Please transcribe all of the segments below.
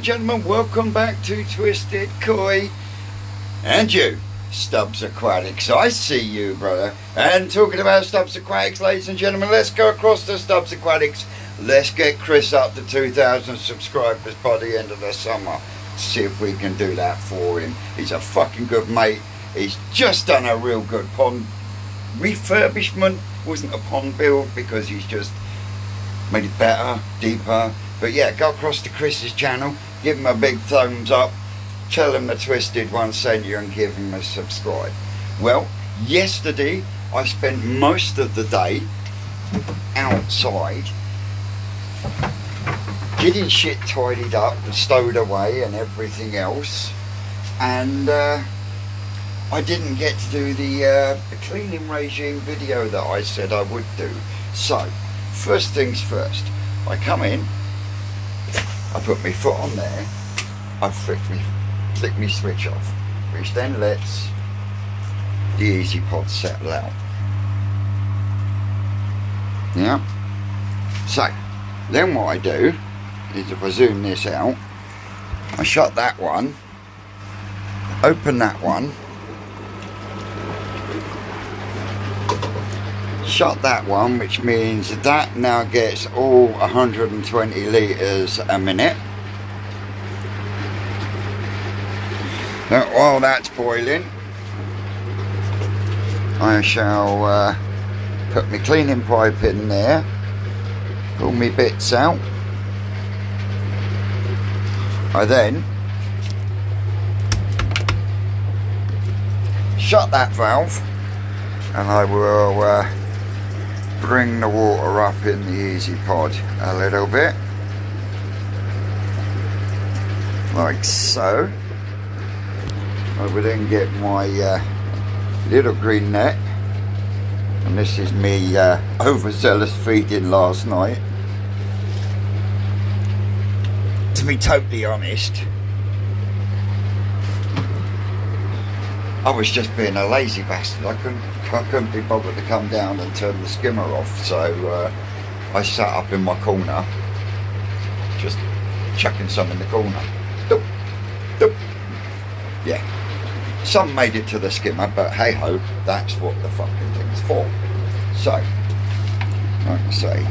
gentlemen, welcome back to Twisted Koi. And you, Stubbs Aquatics, I see you, brother. And talking about Stubbs Aquatics, ladies and gentlemen, let's go across to Stubbs Aquatics. Let's get Chris up to 2,000 subscribers by the end of the summer. See if we can do that for him. He's a fucking good mate. He's just done a real good pond refurbishment. Wasn't a pond build because he's just made it better, deeper. But yeah, go across to Chris's channel, give him a big thumbs up, tell him the Twisted One sent you and give him a subscribe. Well, yesterday I spent most of the day outside getting shit tidied up and stowed away and everything else, and I didn't get to do the cleaning regime video that I said I would do. So first things first, I come in, I put my foot on there, I flick me switch off, which then lets the Easy Pod settle out. Yeah. So then what I do is, if I zoom this out, I shut that one, open that one, shut that one, which means that now gets all 120 litres a minute. Now, while that's boiling, I shall put my cleaning pipe in there, pull my bits out. I then shut that valve, and I will bring the water up in the Easy Pod a little bit, like so. I will then get my little green net, and this is me overzealous feeding last night. To be totally honest, I was just being a lazy bastard. I couldn't be bothered to come down and turn the skimmer off, so I sat up in my corner, just chucking some in the corner. Doop, doop. Yeah, some made it to the skimmer, but hey ho, that's what the fucking thing's for. So, like I say,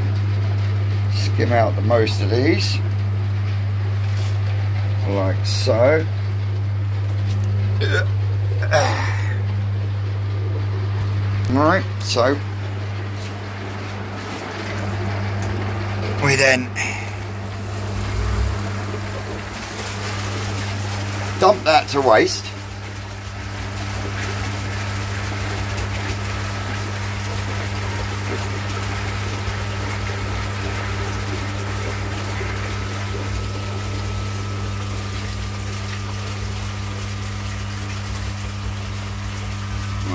skim out the most of these, like so. Alright, so we then dump that to waste.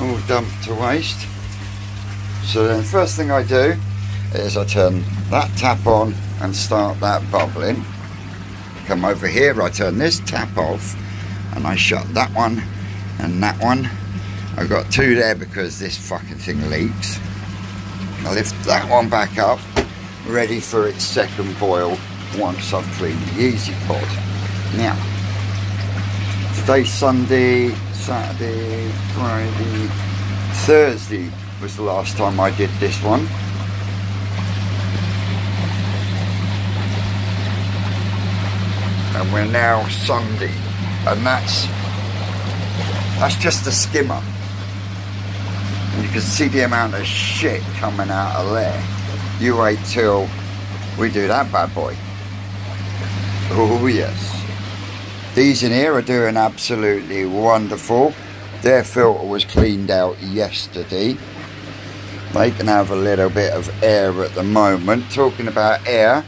All dumped to waste. So then first thing I do is I turn that tap on and start that bubbling. Come over here, I turn this tap off and I shut that one and that one. I've got two there because this fucking thing leaks. I lift that one back up, ready for its second boil once I've cleaned the Easy Pod. Now, today's Sunday, Saturday, Friday, Thursday was the last time I did this one. And we're now Sunday, and that's just a skimmer. And you can see the amount of shit coming out of there. You wait till we do that bad boy. Oh yes. These in here are doing absolutely wonderful. Their filter was cleaned out yesterday. They can have a little bit of air at the moment. Talking about air,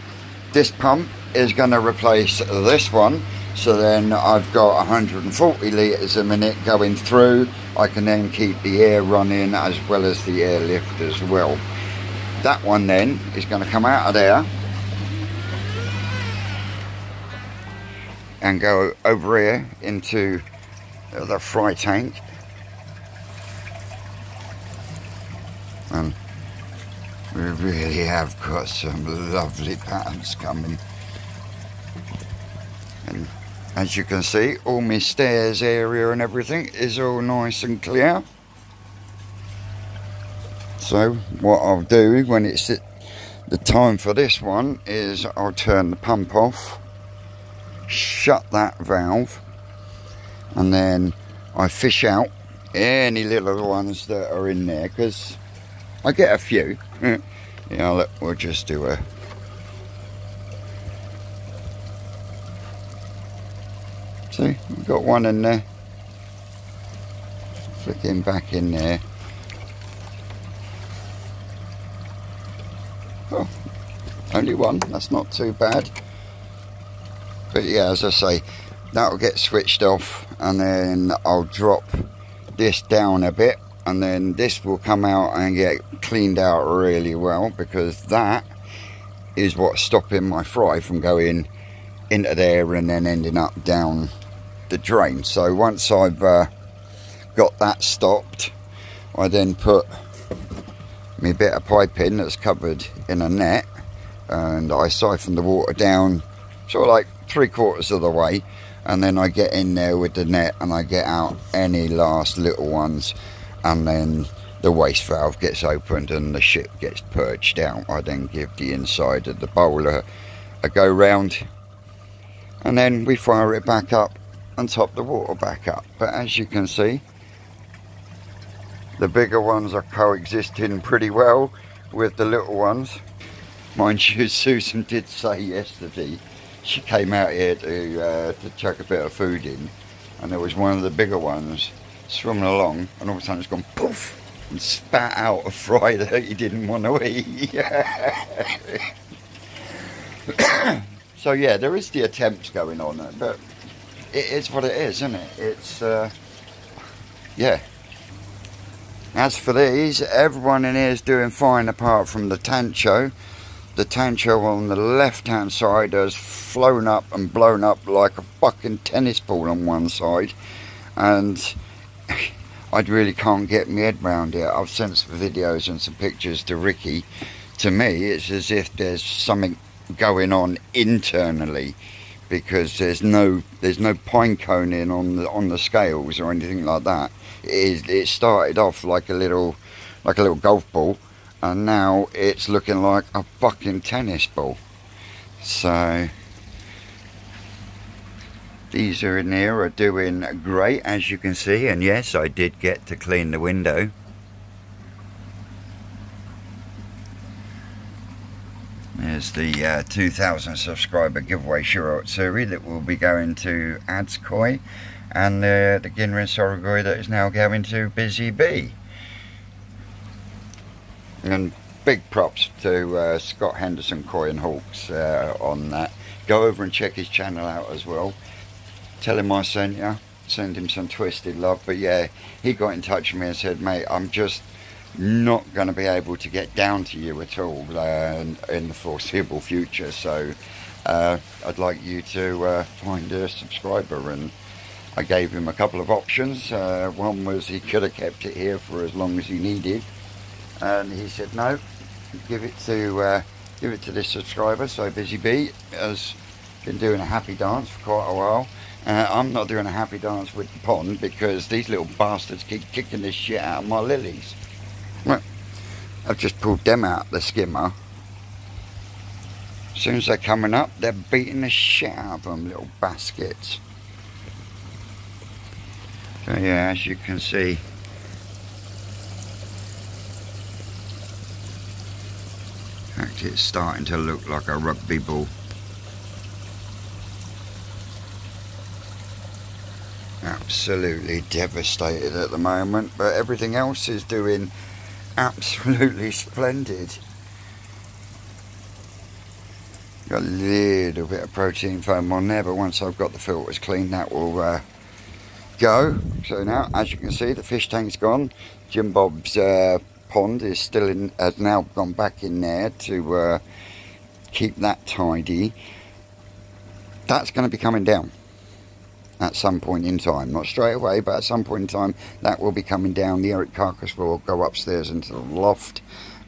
this pump is going to replace this one. So then I've got 140 litres a minute going through. I can then keep the air running as well as the airlift as well. That one then is going to come out of there and go over here into the fry tank, and we really have got some lovely patterns coming, and As you can see, all my stairs area and everything is all nice and clear. So what I'll do when it's the time for this one is I'll turn the pump off, shut that valve, and then I fish out any little ones that are in there, because I get a few. Yeah, look, we'll just do a... See, we've got one in there. Flicking back in there. Oh, only one, that's not too bad. But yeah, as I say, that'll get switched off, and then I'll drop this down a bit, and then this will come out and get cleaned out really well, because that is what's stopping my fry from going into there and then ending up down the drain. So once I've got that stopped, I then put my bit of piping that's covered in a net, and I siphon the water down sort of like 3/4 of the way, and then I get in there with the net and I get out any last little ones, and then the waste valve gets opened and the shit gets purged out. I then give the inside of the bowl a go round, and then we fire it back up and top the water back up. But as you can see, the bigger ones are coexisting pretty well with the little ones. Mind you, Susan did say yesterday, she came out here to chuck a bit of food in, and there was one of the bigger ones swimming along, and all of a sudden it's gone poof and spat out a fry that he didn't want to eat. So yeah, there is the attempts going on, but it is what it is, isn't it? It's yeah. As for these, everyone in here is doing fine apart from the Tancho. The Tancho on the left hand side has flown up and blown up like a fucking tennis ball on one side, and I really can't get my head round it. I've sent some videos and some pictures to Ricky. To me, it's as if there's something going on internally, because there's no pine coning on the scales or anything like that. It started off like a little golf ball, and now it's looking like a fucking tennis ball. So these are in here are doing great, as you can see, and yes, I did get to clean the window. There's the 2,000 subscriber giveaway Shirotsuri that will be going to Adskoi, and the Ginrin Sorogoi that is now going to Busy Bee. And big props to Scott Henderson Koi and Hawks on that. Go over and check his channel out as well. Tell him I sent you. Send him some twisted love. But yeah, he got in touch with me and said, mate, I'm just not going to be able to get down to you at all in the foreseeable future. So I'd like you to find a subscriber. And I gave him a couple of options. One was he could have kept it here for as long as he needed, and he said no, give it to this subscriber. So Busy Bee has been doing a happy dance for quite a while. I'm not doing a happy dance with the pond because these little bastards keep kicking this shit out of my lilies. Well, I've just pulled them out the skimmer. As soon as they're coming up, they're beating the shit out of them, little baskets. So yeah, as you can see, in fact, it's starting to look like a rugby ball. Absolutely devastated at the moment, but everything else is doing absolutely splendid. Got a little bit of protein foam on there, but once I've got the filters clean, that will go. So now, as you can see, the fish tank's gone. Jim Bob's pond is still in, has now gone back in there to keep that tidy. That's going to be coming down at some point in time, not straight away, but at some point in time that will be coming down. The Eric carcass will go upstairs into the loft,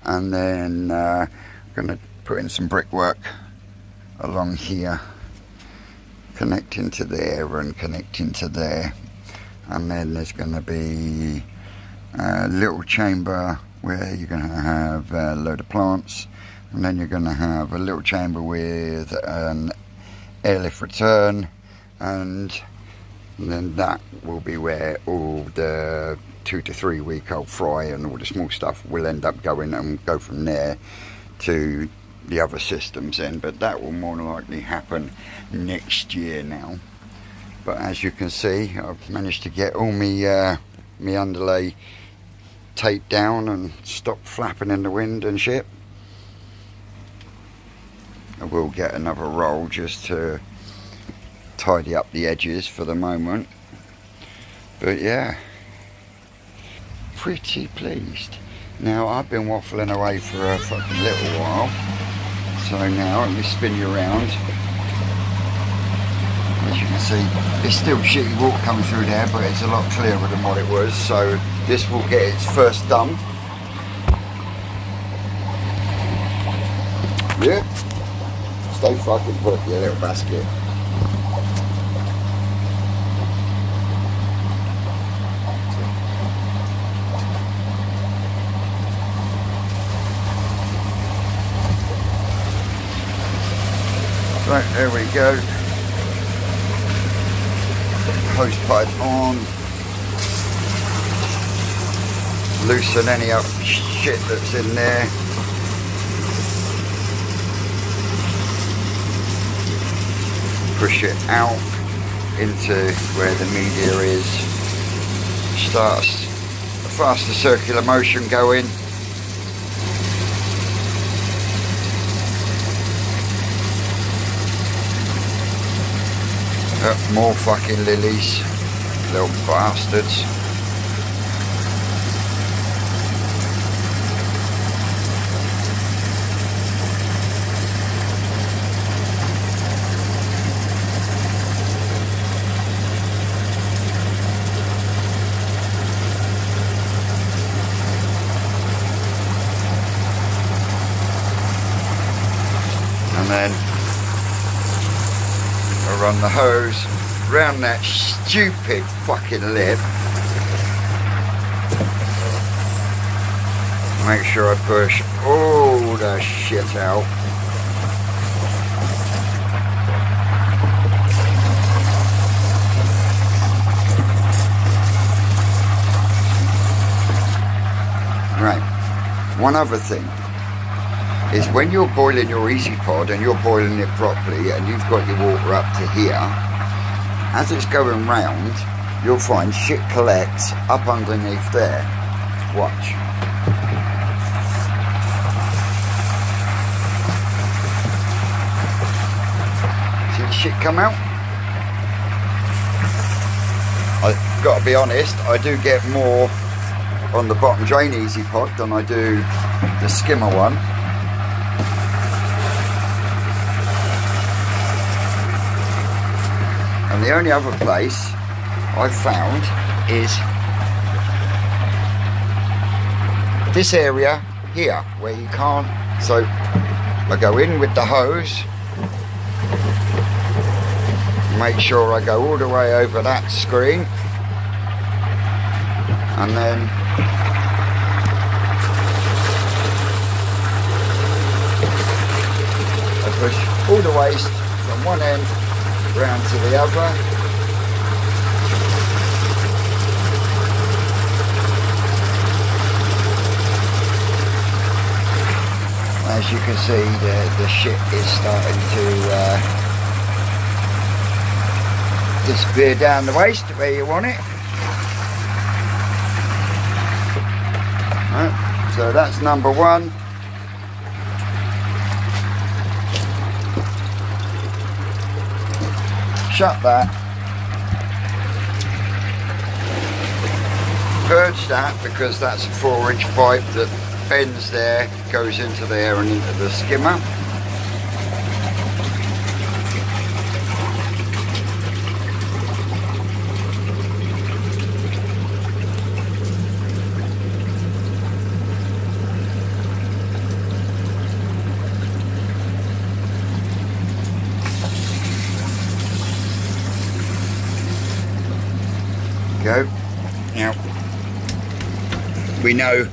and then I'm going to put in some brickwork along here connecting to there and connecting to there. And then there's going to be a little chamber where you're going to have a load of plants, and then you're going to have a little chamber with an airlift return, and then that will be where all the 2 to 3 week old fry and all the small stuff will end up going, and go from there to the other systems then. But that will more than likely happen next year now. But as you can see, I've managed to get all me underlay taped down and stop flapping in the wind and shit. I will get another roll just to tidy up the edges for the moment. But yeah, pretty pleased. Now I've been waffling away for a fucking little while, so now let me spin you around. As you can see, it's still shitty water coming through there, but it's a lot clearer than what it was, so this will get its first dump. Yeah, stay fucking put, your little basket. Right, there we go. Hose pipe on. Loosen any up shit that's in there. Push it out into where the media is. Starts a faster circular motion going. More fucking lilies, little bastards. And then I run the hose round that stupid fucking lip. Make sure I push all the shit out. Right, one other thing is when you're boiling your Easy Pod and you're boiling it properly and you've got your water up to here, as it's going round, you'll find shit collects up underneath there. Watch. See the shit come out? I've got to be honest, I do get more on the bottom drain Easy Pod than I do the skimmer one. And the only other place I've found is this area here, where you can't. So I go in with the hose, make sure I go all the way over that screen, and then I push all the waste from one end round to the other. As you can see, the shit is starting to disappear down the waste where you want it. Right, so that's number one. Shut that, purge that, because that's a 4-inch pipe that bends there, goes into there and into the skimmer. go. Now, we know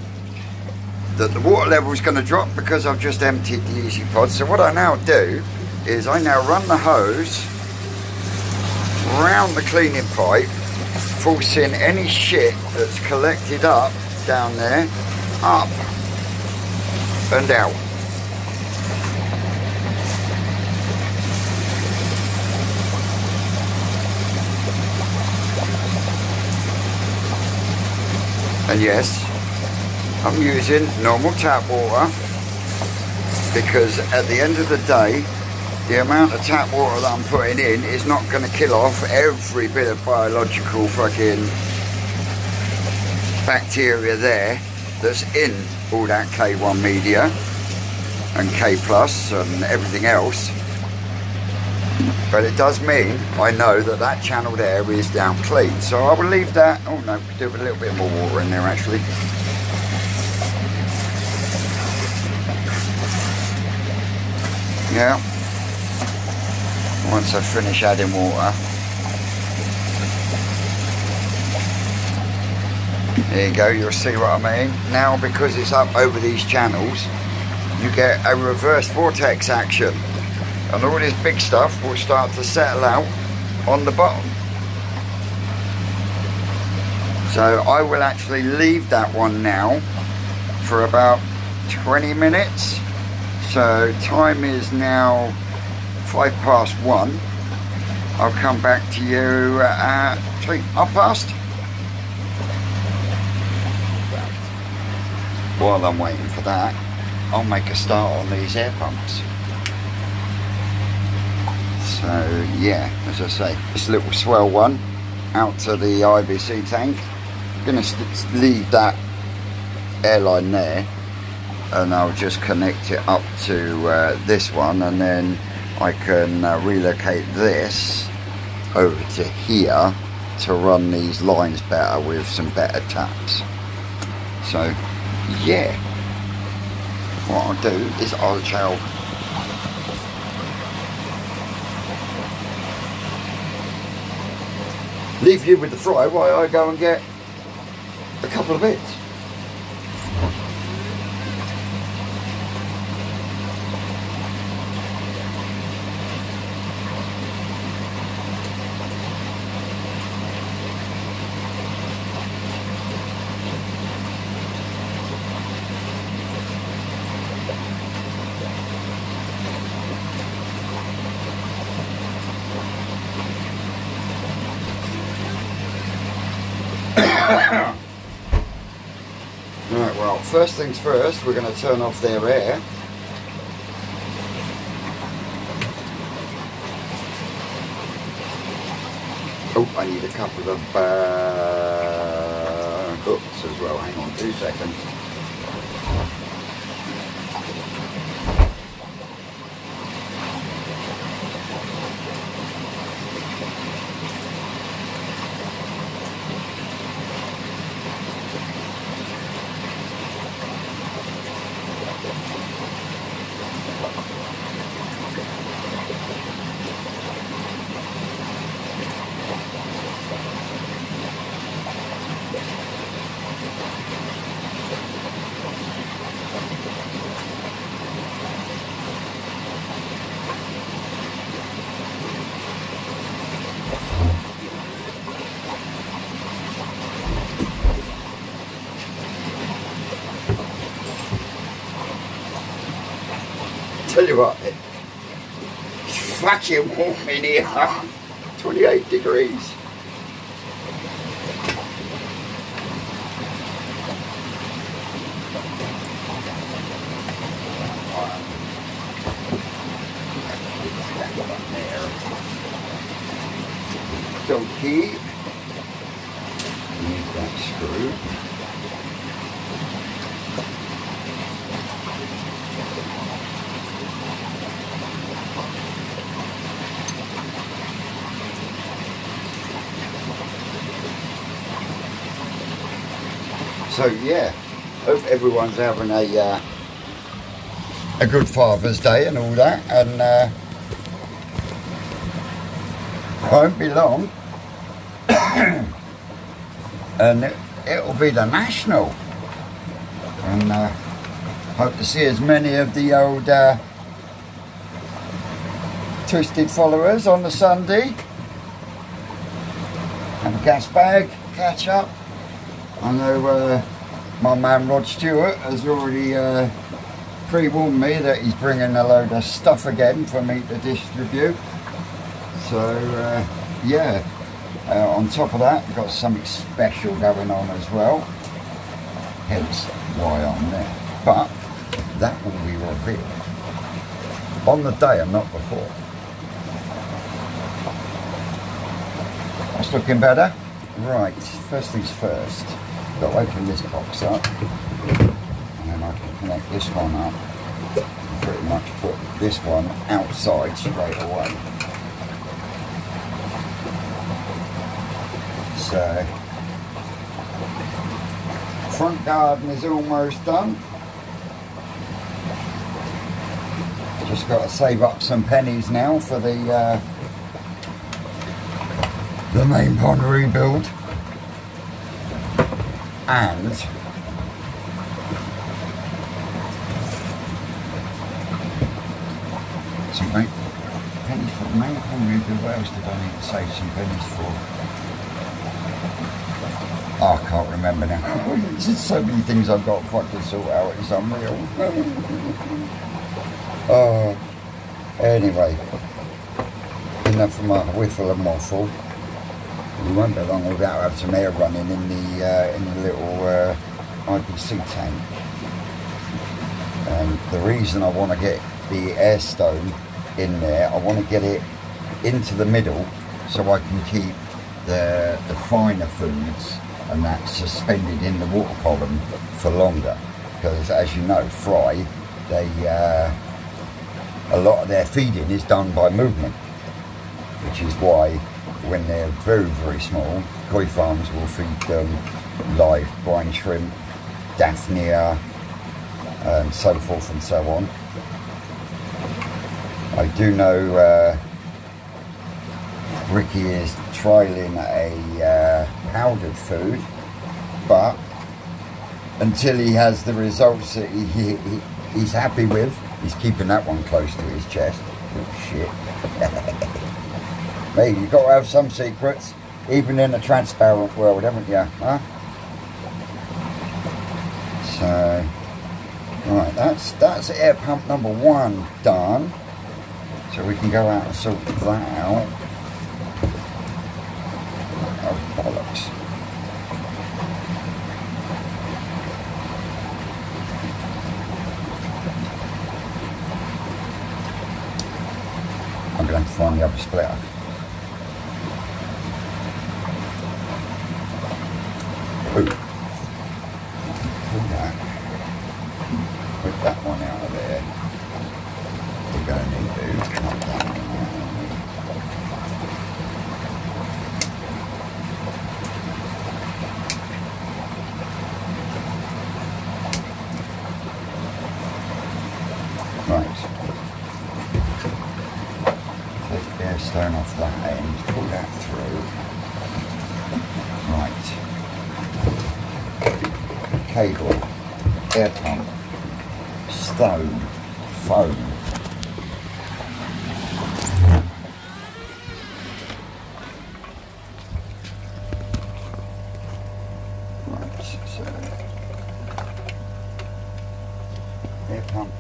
that the water level is going to drop because I've just emptied the Easy Pod. So what I now do is I now run the hose round the cleaning pipe, forcing any shit that's collected up down there, up and out. And yes, I'm using normal tap water because at the end of the day, the amount of tap water that I'm putting in is not going to kill off every bit of biological fucking bacteria there that's in all that K1 media and K plus and everything else. But it does mean I know that that channel there is down clean. So I will leave that. Oh no, we do a little bit more water in there actually. Yeah. Once I finish adding water. There you go, you'll see what I mean. Now because it's up over these channels, you get a reverse vortex action. And all this big stuff will start to settle out on the bottom. So I will actually leave that one now for about 20 minutes. So time is now 1:05. I'll come back to you at 3:30. While I'm waiting for that, I'll make a start on these air pumps. So yeah, as I say, this little swell one out to the IBC tank. I'm going to leave that airline there and I'll just connect it up to this one, and then I can relocate this over to here to run these lines better with some better taps. So yeah, what I'll do is I'll leave you with the fry while I go and get a couple of bits. Right, well, first things first, we're going to turn off their air. Oh, I need a couple of hooks as well. Hang on 2 seconds. Tell you what, it's fucking warm in here. 28 degrees. Don't keep. Need that screw. So yeah, hope everyone's having a good Father's Day and all that, and won't be long and it'll be the National. And hope to see as many of the old Twisted followers on the Sunday. Have a gas bag, catch up. I know my man Rod Stewart has already pre-warned me that he's bringing a load of stuff again for me to distribute. So yeah, on top of that, we've got something special going on as well. Hence why I'm there. But that will be revealed on the day and not before. That's looking better. Right, first things first, got to open this box up, and then I can connect this one up and pretty much put this one outside straight away. So, front garden is almost done. Just got to save up some pennies now for the main pond rebuild, and some pennies for the main pond rebuild. What else did I need to save some pennies for? Oh, I can't remember now. There's so many things I've got to fucking sort out, it's unreal. Anyway, enough from my Waffle and Waffle. We won't be long without having some air running in the little IPC tank. And the reason I want to get the air stone in there, I want to get it into the middle so I can keep the finer foods and that suspended in the water column for longer. Because as you know, fry, they a lot of their feeding is done by movement, which is why when they're very, very small, koi farms will feed them live brine shrimp, daphnia, and so forth and so on. I do know Ricky is trialling a powdered food, but until he has the results that he's happy with, he's keeping that one close to his chest. Oh, shit. Mate, you've got to have some secrets, even in a transparent world, haven't you? Huh? So, right, that's air pump number 1 done. So we can go out and sort that out. Oh, bollocks. I'm going to have to find the other splitter. Ooh. Pull that. Put that one out of there. We're going to need to cut that one out. Right. Take the air stone off that end, pull that through. Right. Cable, air pump, stone, foam. Right, so air pump.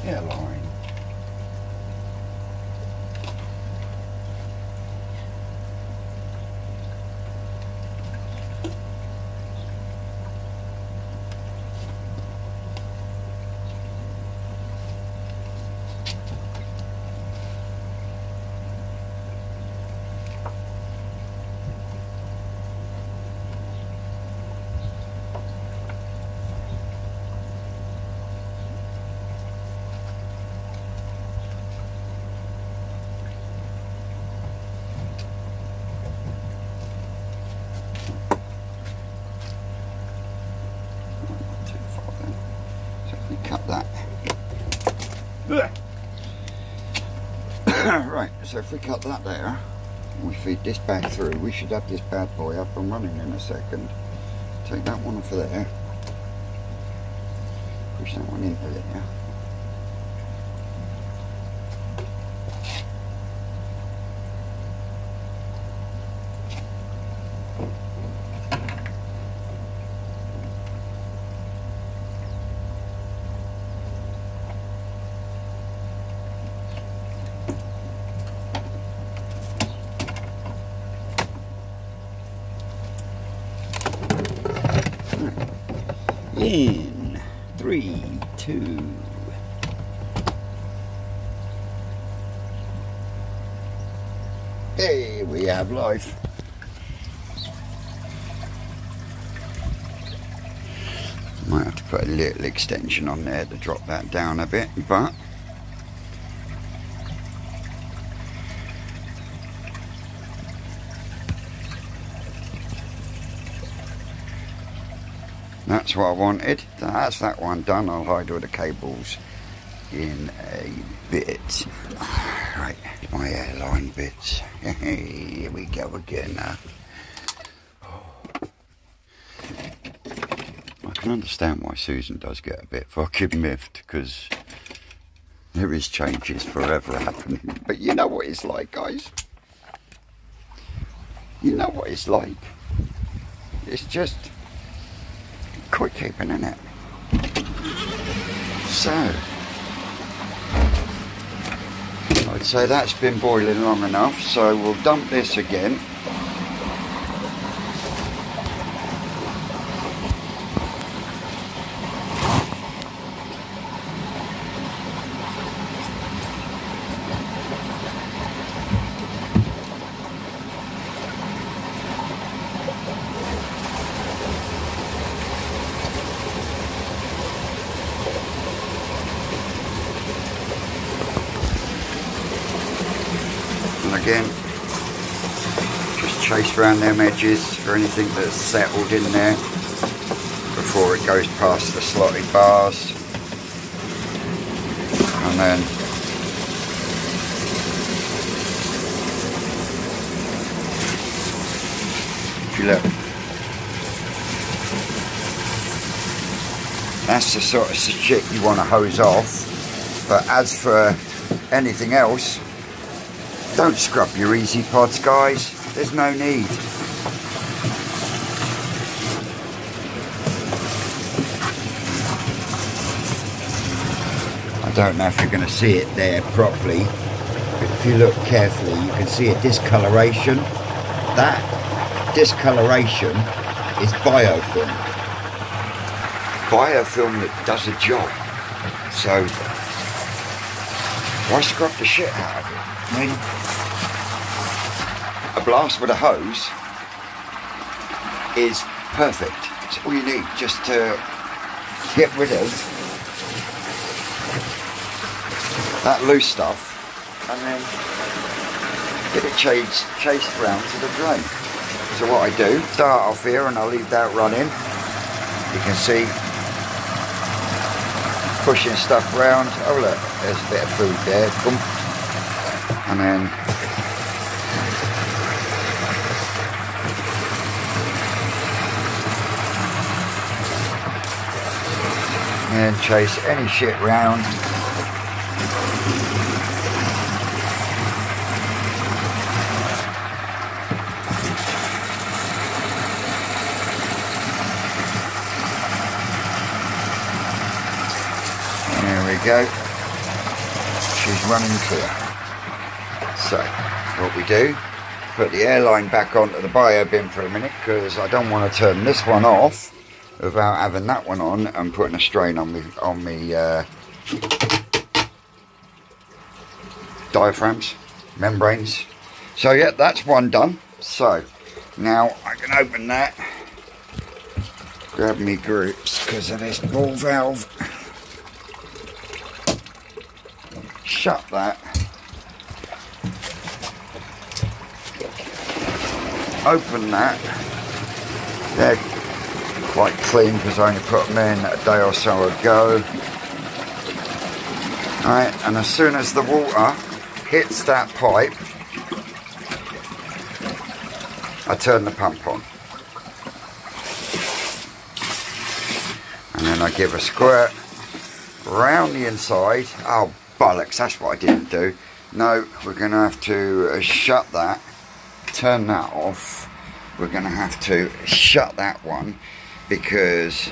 Airline. So if we cut that there, and we feed this back through, we should have this bad boy up and running in a second. Take that one off of there. Push that one into there. In 3, 2. Hey, we have life. Might have to put a little extension on there to drop that down a bit, but that's what I wanted. That's that one done. I'll hide all the cables in a bit. Right, my airline bits. Here we go again. I can understand why Susan does get a bit fucking miffed, because there is changes forever happening. But you know what it's like, guys. You know what it's like. It's just quick keeping, isn't it? So I'd say that's been boiling long enough, so we'll dump this again. Again, just chase around them edges for anything that's settled in there before it goes past the slotted bars, and then if you look, that's the sort of shit you want to hose off. But as for anything else, don't scrub your easy pods, guys. There's no need. I don't know if you're going to see it there properly, but if you look carefully, you can see a discoloration. That discoloration is biofilm. Biofilm that does a job. So why scrub the shit out of it? I mean, a blast with a hose is perfect. It's all you need just to get rid of that loose stuff and then get it chased around to the drain. So what I do, start off here and I'll leave that running. You can see pushing stuff around. Oh look, there's a bit of food there. Boom. And then chase any shit round. There we go. She's running clear. So what we do, put the airline back onto the bio bin for a minute, because I don't want to turn this one off without having that one on and putting a strain on me diaphragms, membranes. So yeah, that's one done. So now I can open that, grab me groups because of this ball valve, shut that, open that. They're quite clean because I only put them in a day or so ago. Alright, and as soon as the water hits that pipe, I turn the pump on. And then I give a squirt round the inside. Oh bollocks, that's what I didn't do. No, we're going to have to shut that, turn that off. We're going to have to shut that one because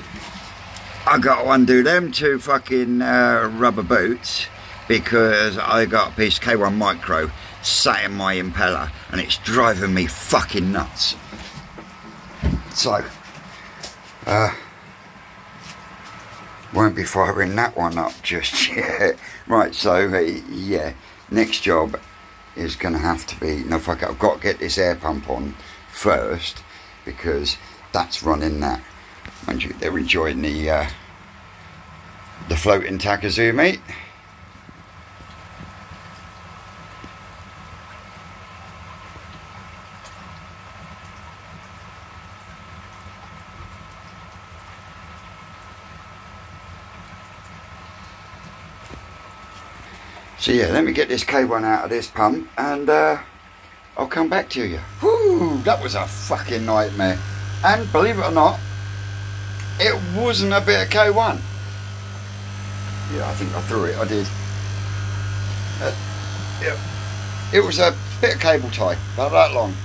I got to undo them two fucking rubber boots because I got a piece of K1 Micro sat in my impeller and it's driving me fucking nuts. So, won't be firing that one up just yet. Right, so yeah, next job is going to have to be, no fuck it, I've got to get this air pump on first because that's running that. Mind you, they're enjoying the floating Takazumi. So yeah, let me get this K1 out of this pump and I'll come back to you. Whew, that was a fucking nightmare. And believe it or not, it wasn't a bit of K1. Yeah, I think I threw it, I did. Yeah, it was a bit of cable tie, about that long.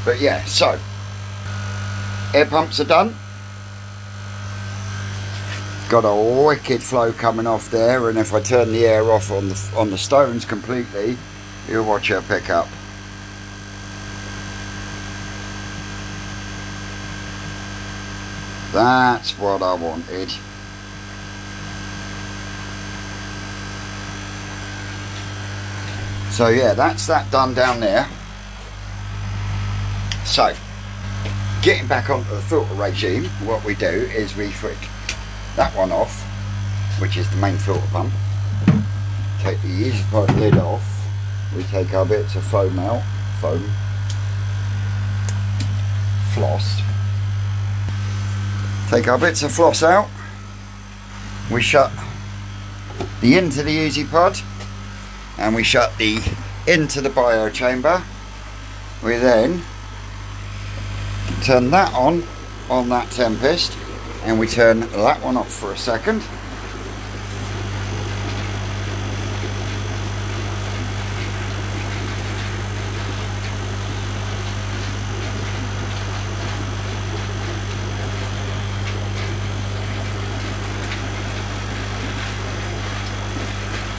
But yeah, so, air pumps are done. Got a wicked flow coming off there, and if I turn the air off on the stones completely, you'll watch her pick up. That's what I wanted. So yeah, that's that done down there. So, getting back onto the filter regime, what we do is we flick that one off, which is the main filter pump. Take the easy pod lid off. We take our bits of foam out, floss. Take our bits of floss out. We shut the into the easy pod, and we shut the into the bio chamber. We then turn that on that Tempest, and we turn that one off for a second.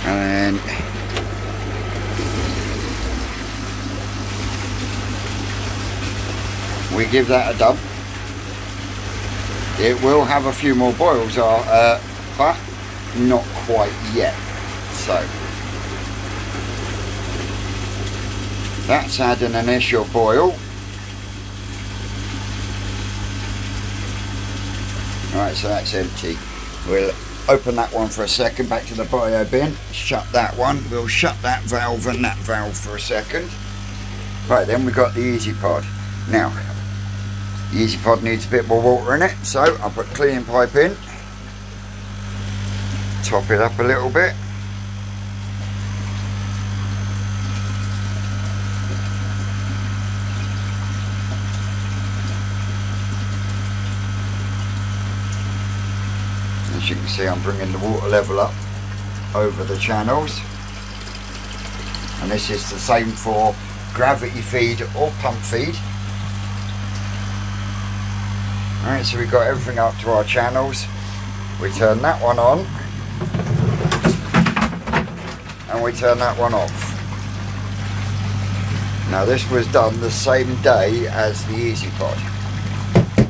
And then we give that a dub. It will have a few more boils, but not quite yet. So that's had an initial boil. Alright, so that's empty. We'll open that one for a second, back to the bio bin, shut that one. We'll shut that valve and that valve for a second. Right, then we've got the easy pod. Now, the easy pod needs a bit more water in it, so I'll put cleaning pipe in, top it up a little bit. As you can see, I'm bringing the water level up over the channels, and this is the same for gravity feed or pump feed. Alright, so we've got everything up to our channels. We turn that one on, and we turn that one off. Now this was done the same day as the Easy Pod.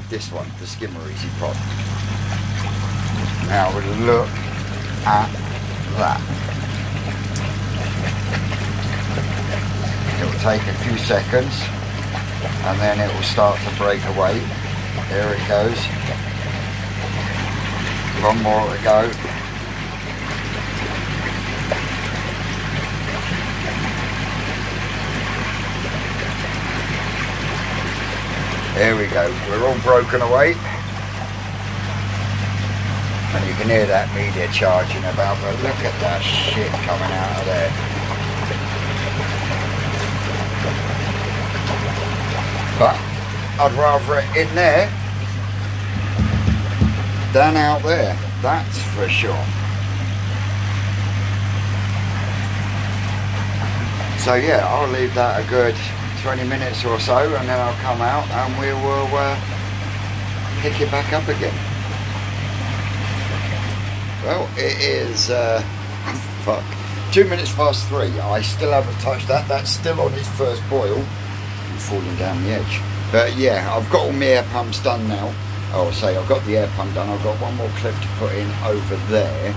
This one, the Skimmer Easy Pod. Now we'll look at that. It will take a few seconds, and then it will start to break away. There it goes. One more to go. There we go. We're all broken away. And you can hear that media charging about, but look at that shit coming out of there. But I'd rather it in there than out there, that's for sure. So yeah, I'll leave that a good 20 minutes or so, and then I'll come out and we will pick it back up again. Well, it is fuck, 2 minutes past 3. I still haven't touched that. That's still on its first boil. I'm falling down the edge. But yeah, I've got all my air pumps done now. I'll say I've got the air pump done. I've got one more clip to put in over there,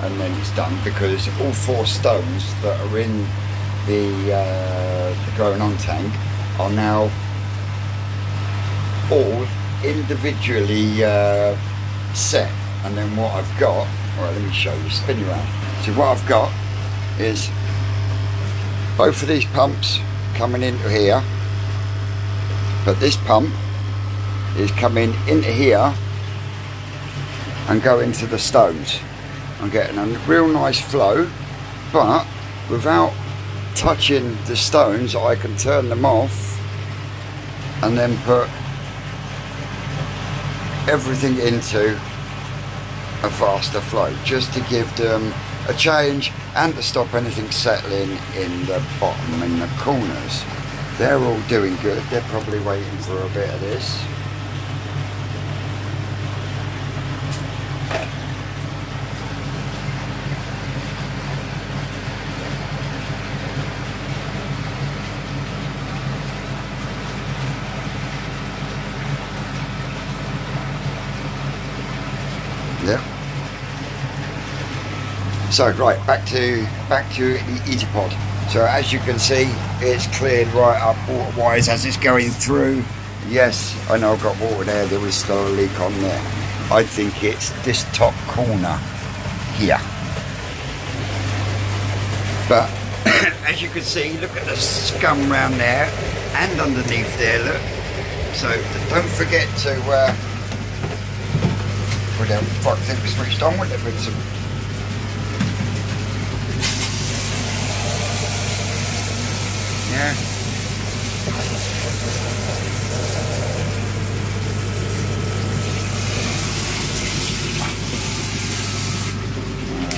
and then it's done, because all 4 stones that are in the growing on tank are now all individually set. And then what I've got, alright, let me show you, spin around. So what I've got is both of these pumps coming into here, but this pump is coming into here and going to the stones. I'm getting a real nice flow, but without touching the stones I can turn them off and then put everything into a faster flow, just to give them a change and to stop anything settling in the bottom and the corners. They're all doing good. They're probably waiting for a bit of this. Yeah. So right, back to the eater pod. So as you can see, it's cleared right up water-wise as it's going through. Yes, I know I've got water there. There was still a leak on there. I think it's this top corner here. But as you can see, look at the scum round there and underneath there. Look. So don't forget to. Well, the fuck thing was switched on with it with some. Yeah.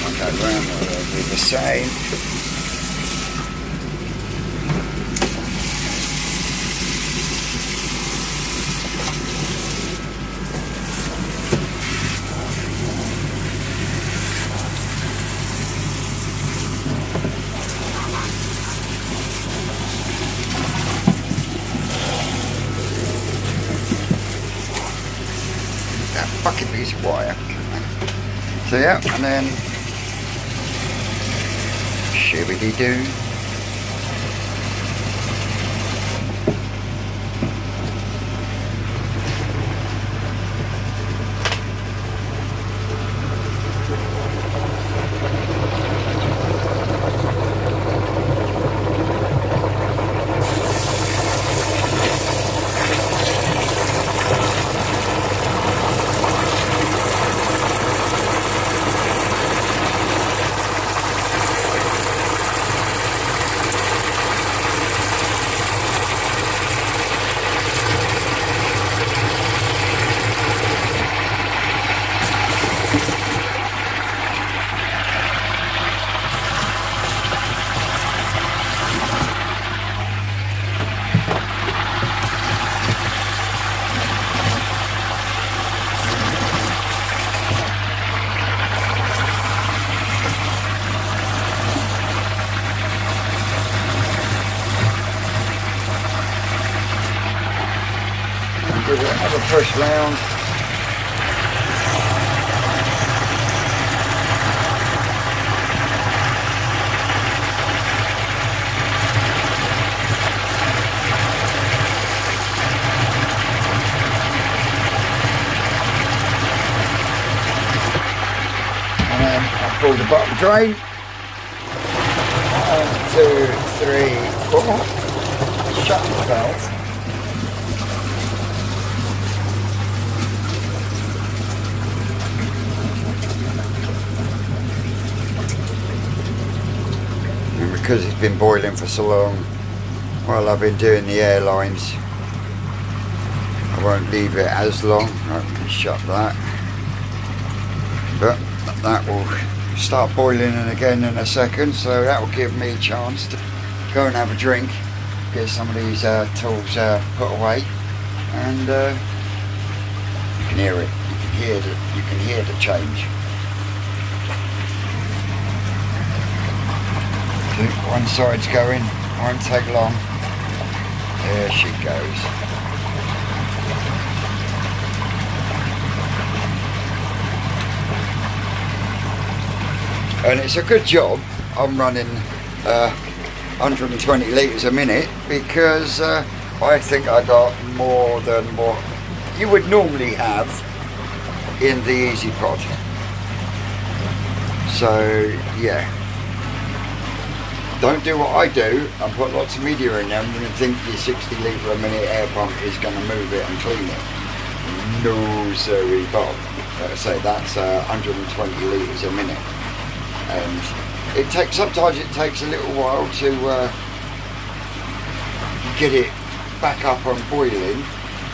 Okay, round will be the same. Fucking piece of wire. So yeah, and then shibbity doo. Give it another push round. And then I pull the bottom drain. 1, 2, 3, 4. Shut the valve. because it's been boiling for so long while I've been doing the airlines, I won't leave it as long. I can shut that, but that will start boiling again in a second, so that will give me a chance to go and have a drink, get some of these tools put away, and you can hear it. You can hear the change. One side's going, won't take long. There she goes. And it's a good job I'm running 120 litres a minute, because I think I got more than what you would normally have in the Easy Pod. So yeah, don't do what I do and put lots of media in there and think your 60 litre a minute air pump is going to move it and clean it. No sorry Bob. Like I say, that's 120 litres a minute. And sometimes it takes a little while to get it back up and boiling,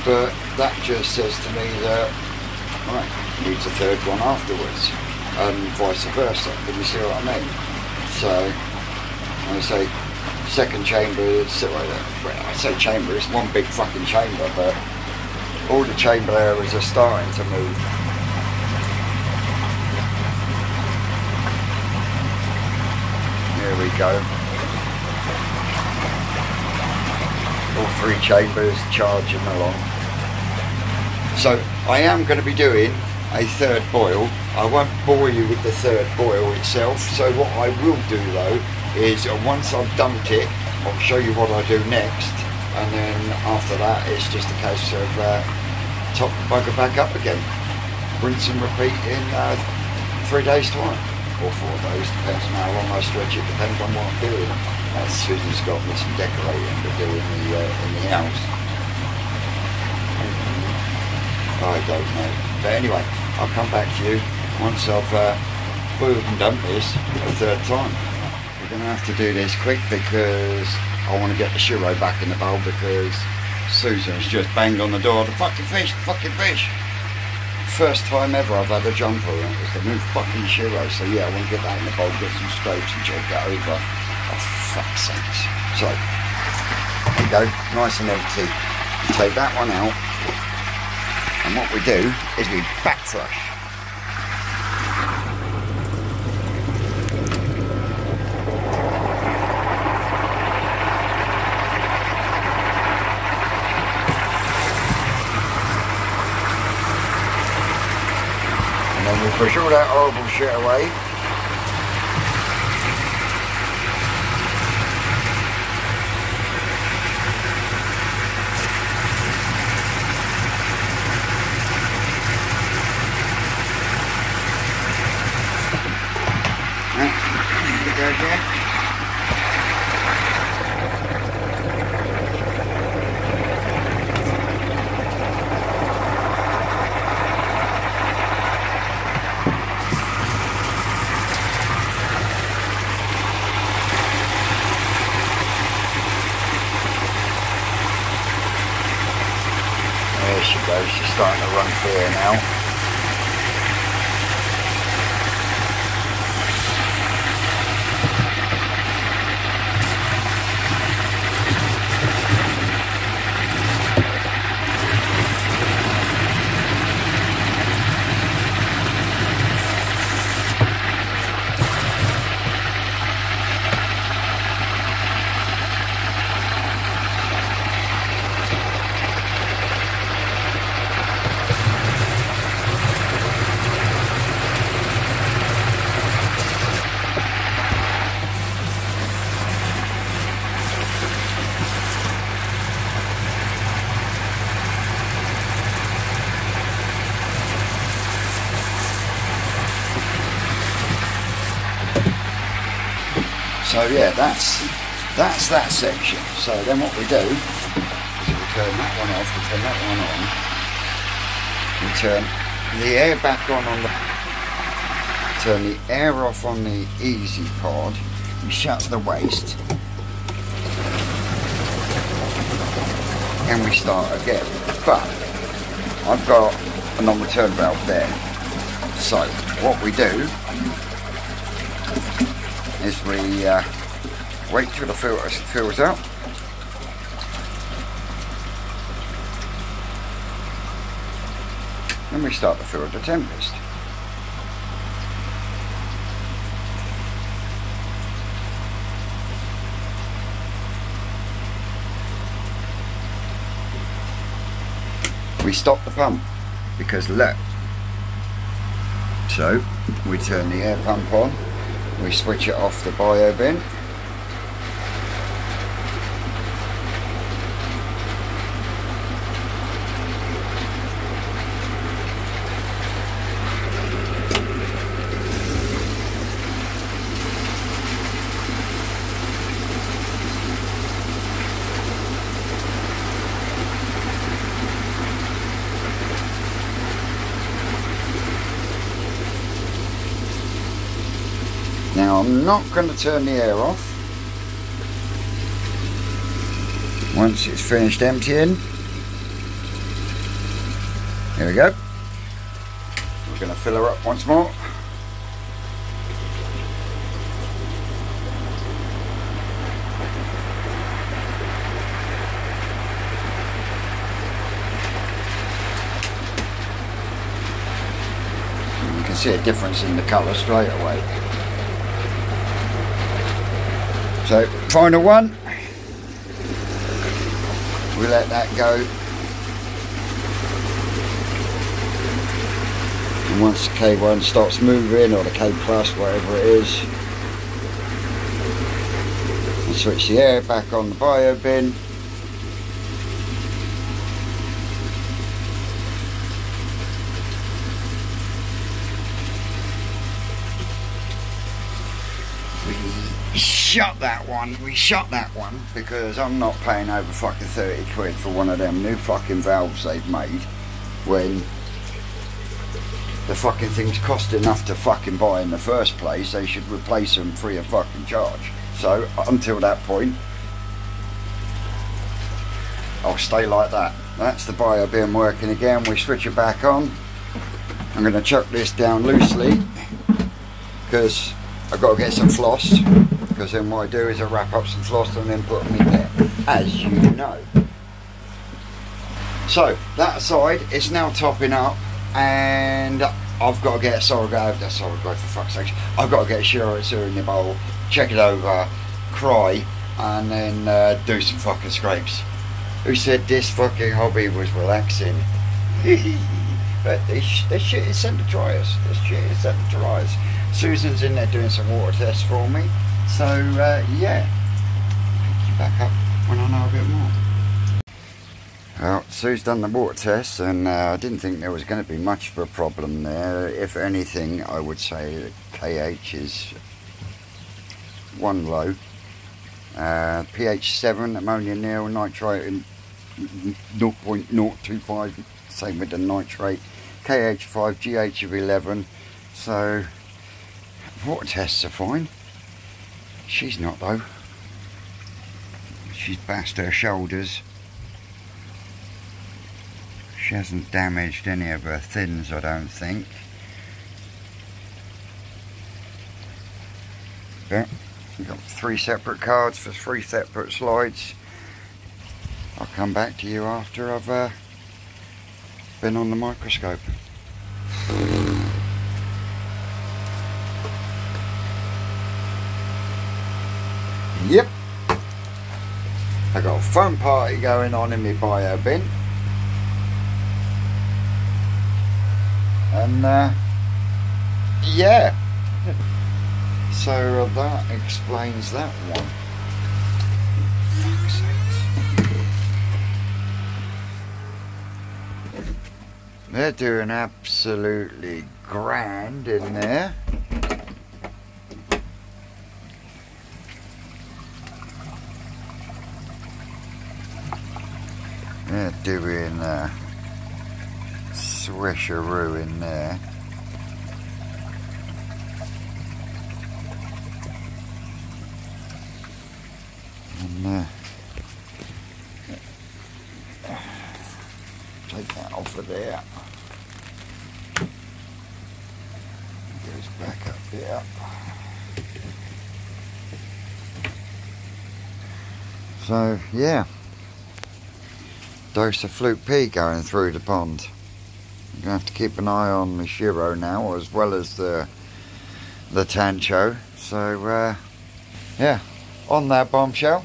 but that just says to me that right, needs a third one afterwards, and vice versa. Can you see what I mean? So I say second chamber, well, I say chamber, it's one big fucking chamber, but all the chamber areas are starting to move. There we go. All three chambers charging along. So I am going to be doing a third boil. I won't bore you with the third boil itself. So what I will do though is once I've dumped it, I'll show you what I do next, and then after that it's just a case of top the bugger back up again, rinse and repeat in 3 days time. Or 4 days, depends on how long I stretch it, depends on what I'm doing. Susan's got me some decorating to do in the house. I don't know. But anyway, I'll come back to you once I've boiled and dumped this a third time. We're going to have to do this quick because I want to get the churro back in the bowl, because Susan's just banged on the door. The fucking fish, the fucking fish. First time ever I've had a jumper, and it was the new fucking churro. So yeah, I want to get that in the bowl, get some scrapes and jog that over. Oh fuck's sakes. So there you go, nice and empty. You take that one out, and what we do is we back flush. And we push all that horrible shit away. There we go. There she goes, she's starting to run clear now. So yeah, that's that section. So then what we do is we turn that one off, we turn that one on, we turn the air back on the, turn the air off on the Easy Pod, we shut the waste, and we start again. But I've got a non-return valve there, so what we do is we wait till the filter fills up, and we start the filter tempest. We stop the pump because look. So we turn the air pump on, we switch it off the bio bin, Now I'm not going to turn the air off. Once it's finished emptying, here we go. We're going to fill her up once more. And you can see a difference in the colour straight away. So, final one, we let that go, and once the K1 starts moving, or the K plus, whatever it is, we switch the air back on the bio bin, we shut that one because I'm not paying over fucking 30 quid for one of them new fucking valves they've made when the fucking things cost enough to fucking buy in the first place. They should replace them free of fucking charge. So until that point, I'll stay like that. That's the bio bin working again. We switch it back on. I'm going to chuck this down loosely because I've got to get some floss, because then what I do is I wrap up some floss and then put them in there, as you know. So that aside, it's now topping up, and I've got to get a solid go for fuck's sake. I've got to get a Shiratsu in the bowl, check it over, cry, and then do some fucking scrapes. Who said this fucking hobby was relaxing? But this shit is sent to dry us. This shit is sent to dry us. Susan's in there doing some water tests for me. So yeah, pick you back up when I know a bit more. Well, Sue's done the water tests, and I didn't think there was going to be much of a problem there. If anything, I would say that KH is one low. pH 7, ammonia nil, nitrate in 0.025, same with the nitrate. KH 5, GH of 11. So water tests are fine. She's not though. She's bashed her shoulders. She hasn't damaged any of her thins, I don't think. Yeah, we've got 3 separate cards for 3 separate slides. I'll come back to you after I've been on the microscope. Yep, I got a fun party going on in my bio bin, and yeah, so that explains that one. Fuck's sakes. They're doing absolutely grand in there. They're doing swisheroo in there. take that off of there. Goes back up here. So yeah, dose of Fluke P going through the pond. I'm gonna have to keep an eye on the Shiro now, as well as the Tancho. So yeah, on that bombshell,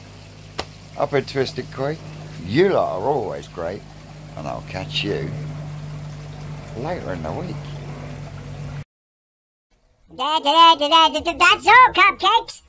up at Twisted Creek. You lot are always great, and I'll catch you later in the week. That's all, cupcakes.